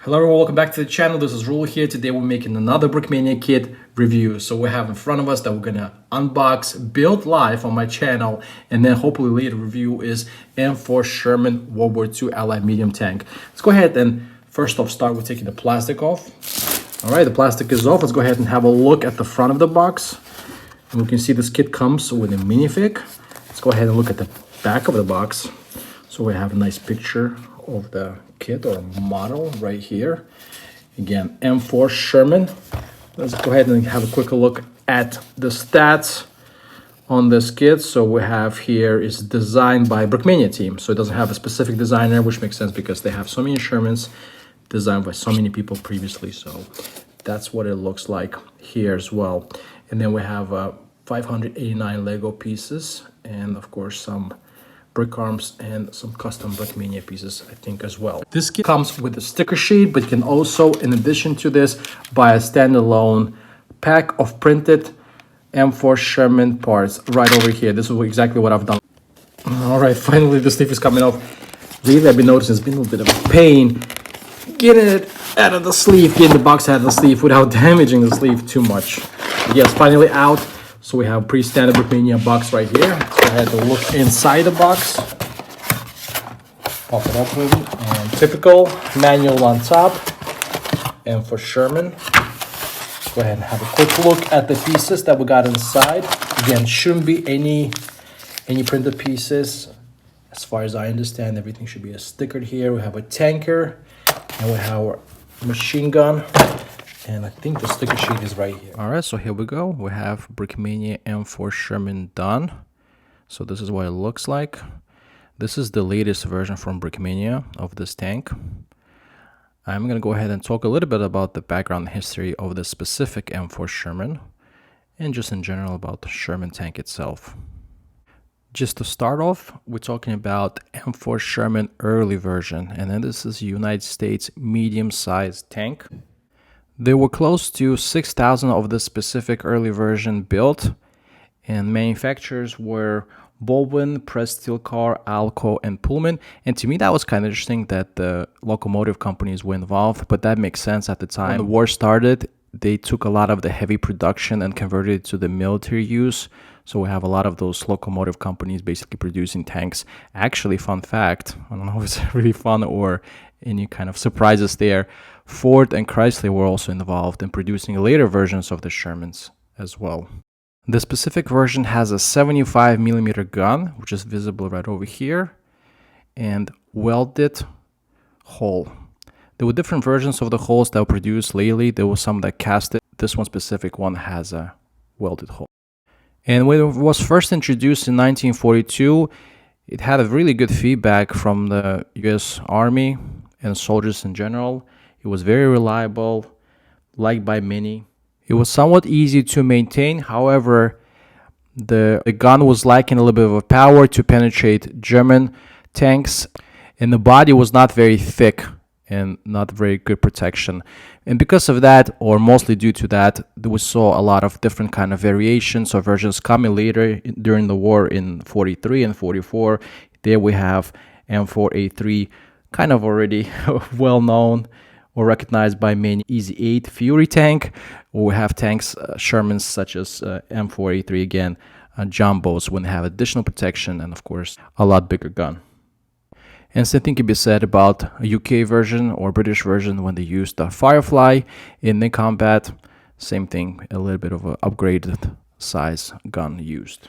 Hello everyone, welcome back to the channel. This is Rule here. Today we're making another Brickmania kit review. So we have in front of us that we're gonna unbox, build live on my channel, and then hopefully later review is M4 Sherman World War II Allied medium tank. Let's go ahead and first off start with taking the plastic off. All right, the plastic is off. Let's go ahead and have a look at the front of the box. And we can see this kit comes with a minifig. Let's go ahead and look at the back of the box. So we have a nice picture of the kit or model right here. Again, M4 Sherman. Let's go ahead and have a quick look at the stats on this kit. So we have here is designed by Brickmania team. So it doesn't have a specific designer, which makes sense because they have so many Shermans designed by so many people previously. So that's what it looks like here as well. And then we have 589 Lego pieces and of course some brick arms and some custom Brickmania pieces, I think, as well. This kit comes with a sticker sheet, but you can also, in addition to this, buy a standalone pack of printed M4 Sherman parts right over here. This is exactly what I've done. All right, finally the sleeve is coming off. Really, I've been noticing it's been a little bit of a pain getting it out of the sleeve, getting the box out of the sleeve without damaging the sleeve too much. But yes, finally out. So we have pre-standard Brickmania box right here. Let's go ahead and look inside the box. Pop it open, and typical manual on top. And for Sherman, go ahead and have a quick look at the pieces that we got inside. Again, shouldn't be any printed pieces. As far as I understand, everything should be stickered here. We have a tanker, and we have our machine gun. And I think the sticker sheet is right here. All right, so here we go. We have Brickmania M4 Sherman done. So this is what it looks like. This is the latest version from Brickmania of this tank. I'm going to go ahead and talk a little bit about the background history of the specific M4 Sherman and just in general about the Sherman tank itself. Just to start off, we're talking about M4 Sherman early version, and then this is United States medium-sized tank. There were close to 6,000 of this specific early version built, and manufacturers were Baldwin, Pressed Steel Car, Alco, and Pullman. And to me, that was kind of interesting that the locomotive companies were involved, but that makes sense at the time. When the war started, they took a lot of the heavy production and converted it to the military use. So we have a lot of those locomotive companies basically producing tanks. Actually, fun fact, I don't know if it's really fun or any kind of surprises there, Ford and Chrysler were also involved in producing later versions of the Shermans as well. The specific version has a 75mm gun, which is visible right over here, and welded hull. There were different versions of the hulls that were produced lately. There was some that casted. This one specific one has a welded hull. And when it was first introduced in 1942, it had a really good feedback from the US Army and soldiers in general. It was very reliable, liked by many. It was somewhat easy to maintain. However, the gun was lacking a little bit of power to penetrate German tanks, and the body was not very thick and not very good protection. And because of that, or mostly due to that, we saw a lot of different kind of variations or versions coming later during the war in 43 and 44. There we have M4A3, kind of already well known or recognized by many. Easy 8 Fury tank, or we have tanks, Shermans such as M4A3 again, jumbos when they have additional protection and of course a lot bigger gun. And same thing can be said about a UK version or British version when they used the Firefly in the combat. Same thing, a little bit of an upgraded size gun used.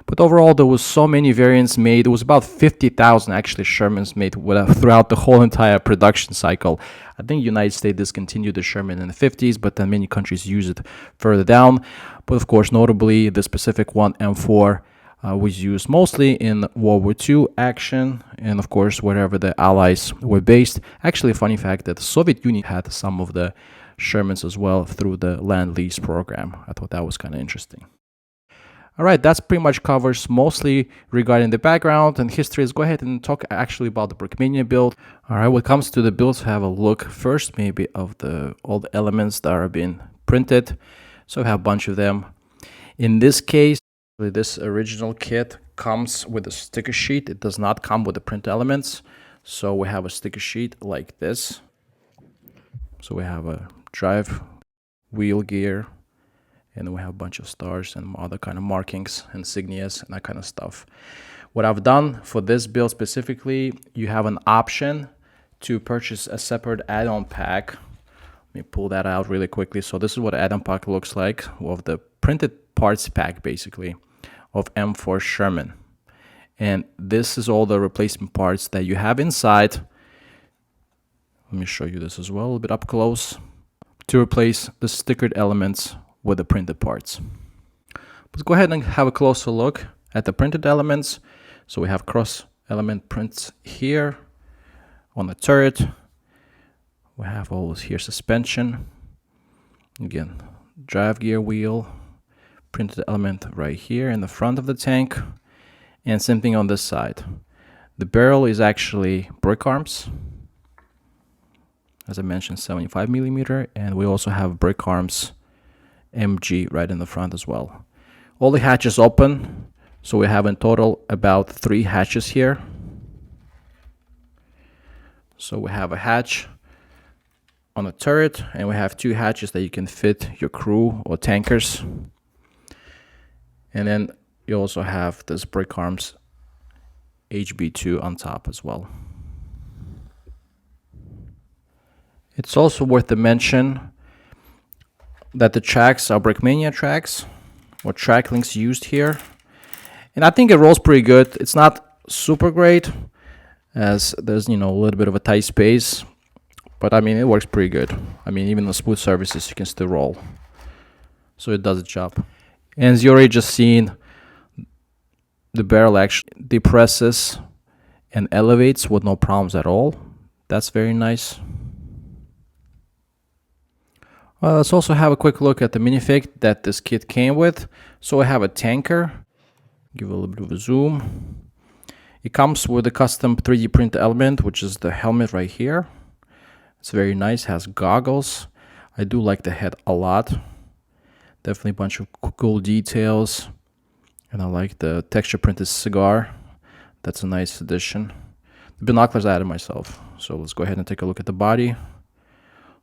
But overall, there was so many variants made. There was about 50,000 actually Shermans made throughout the whole entire production cycle. I think United States discontinued the Sherman in the 50s, but then many countries use it further down. But of course, notably, the specific one, M4, was used mostly in World War II action and of course wherever the Allies were based. Actually, a funny fact that the Soviet Union had some of the Shermans as well through the Land-Lease program. I thought that was kind of interesting. All right, that's pretty much covers mostly regarding the background and history. Let's go ahead and talk actually about the Brickmania build. All right, when it comes to the builds, have a look first maybe of all the elements that are being printed. So we have a bunch of them. In this case, this original kit comes with a sticker sheet. It does not come with the print elements. So we have a sticker sheet like this. So we have a drive wheel gear, and then we have a bunch of stars and other kind of markings, insignias, and that kind of stuff. What I've done for this build specifically, you have an option to purchase a separate add-on pack. Let me pull that out really quickly. So this is what add-on pack looks like, of the printed parts pack basically of M4 Sherman. And this is all the replacement parts that you have inside. Let me show you this as well, a bit up close, to replace the stickered elements with the printed parts. Let's go ahead and have a closer look at the printed elements. So we have cross element prints here on the turret. We have all this here suspension. Again, drive gear wheel, printed element right here in the front of the tank, and same thing on this side. The barrel is actually brick arms, as I mentioned, 75 millimeter, and we also have brick arms MG right in the front as well. All the hatches open, so we have in total about 3 hatches here. So we have a hatch on the turret, and we have 2 hatches that you can fit your crew or tankers. And then you also have this brick arms HB2 on top as well. It's also worth to mention that the tracks are Brickmania tracks, or track links used here. And I think it rolls pretty good. It's not super great, as there's, you know, a little bit of a tight space, but I mean, it works pretty good. I mean, even the smooth surfaces, you can still roll. So it does its job. And as you already just seen, the barrel actually depresses and elevates with no problems at all. That's very nice. Let's also have a quick look at the minifig that this kit came with. So I have a tanker. Give a little bit of a zoom. It comes with a custom 3D print element, which is the helmet right here. It's very nice, has goggles. I do like the head a lot. Definitely a bunch of cool details. And I like the texture printed cigar. That's a nice addition. The binoculars I added myself. So let's go ahead and take a look at the body.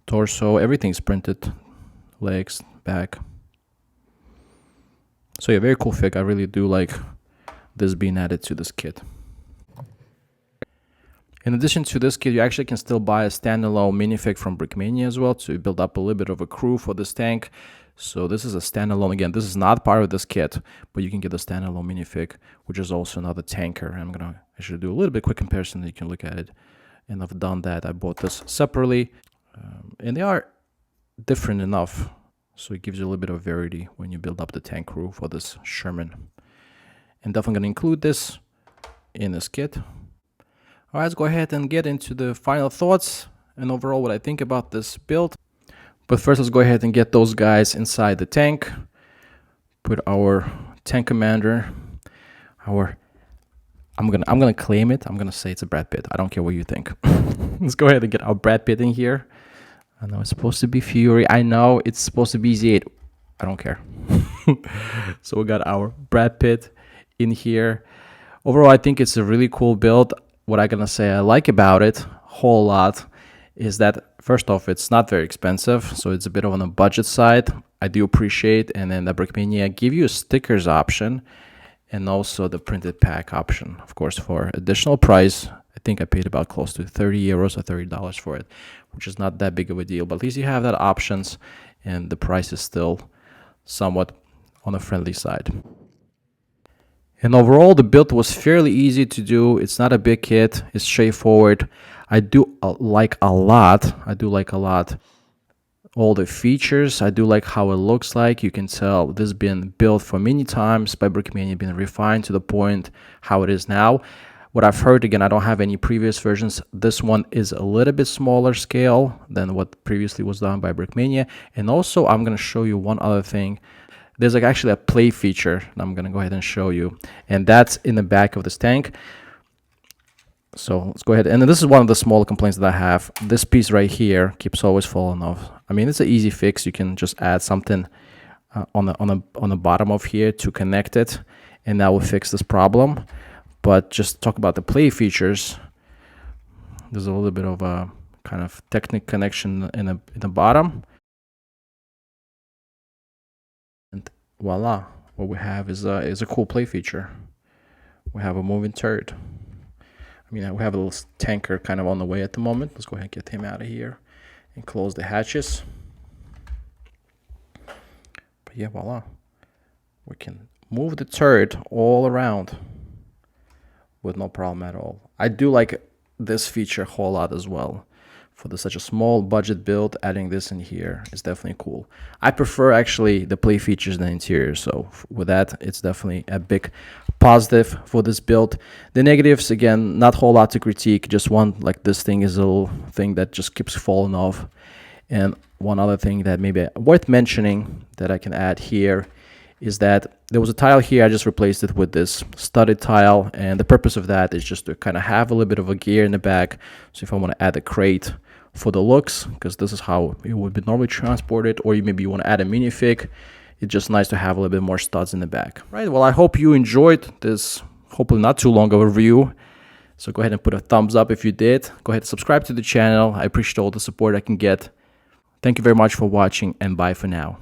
Torso, everything's printed. Legs, back. So yeah, very cool fig. I really do like this being added to this kit. In addition to this kit, you actually can still buy a standalone minifig from Brickmania as well to build up a little bit of a crew for this tank. So this is a standalone. Again, this is not part of this kit, but you can get a standalone minifig, which is also another tanker. And I'm going to actually do a little bit quick comparison. You can look at it. And I've done that. I bought this separately. And they are different enough, so it gives you a little bit of variety when you build up the tank crew for this Sherman. And definitely going to include this in this kit. All right, let's go ahead and get into the final thoughts and overall what I think about this build. But first, let's go ahead and get those guys inside the tank. Put our tank commander, I'm gonna claim it. I'm gonna say it's a Brad Pitt. I don't care what you think. Let's go ahead and get our Brad Pitt in here. I know it's supposed to be Fury. I know it's supposed to be Z8. I don't care. So we got our Brad Pitt in here. Overall, I think it's a really cool build. What I'm gonna say I like about it a whole lot is that, first off, it's not very expensive, so it's a bit on the budget side. I do appreciate, and then the Brickmania give you a stickers option and also the printed pack option, of course, for additional price. I think I paid about close to 30 euros or $30 for it, which is not that big of a deal, but at least you have that options, and the price is still somewhat on the friendly side. And overall, the build was fairly easy to do. It's not a big kit. It's straightforward. I do like a lot all the features. I do like how it looks like. You can tell this has been built for many times by Brickmania, been refined to the point how it is now. What I've heard, again, I don't have any previous versions. This one is a little bit smaller scale than what previously was done by Brickmania. And also, I'm going to show you one other thing. There's like actually a play feature that I'm going to go ahead and show you. And that's in the back of this tank. So let's go ahead. And this is one of the smaller complaints that I have. This piece right here keeps always falling off. I mean, it's an easy fix. You can just add something on the bottom of here to connect it, and that will fix this problem. But just talk about the play features. There's a little bit of a kind of Technic connection in the bottom. And voila, what we have is a cool play feature. We have a moving turret. I mean, we have a little tanker kind of on the way at the moment. Let's go ahead and get him out of here and close the hatches. But yeah, voila. We can move the turret all around with no problem at all. I do like this feature a whole lot as well. For such a small budget build, adding this in here is definitely cool. I prefer actually the play features than the interior, so with that, it's definitely a big positive for this build. The negatives, again, not a whole lot to critique, just one, like this thing is a little thing that just keeps falling off. And one other thing that maybe worth mentioning that I can add here is that there was a tile here. I just replaced it with this studded tile, and the purpose of that is just to kind of have a little bit of a gear in the back. So if I want to add a crate for the looks, because this is how it would be normally transported, or maybe you want to add a minifig, it's just nice to have a little bit more studs in the back. Right, well, I hope you enjoyed this, hopefully not too long of a review. So go ahead and put a thumbs up if you did. Go ahead and subscribe to the channel. I appreciate all the support I can get. Thank you very much for watching, and bye for now.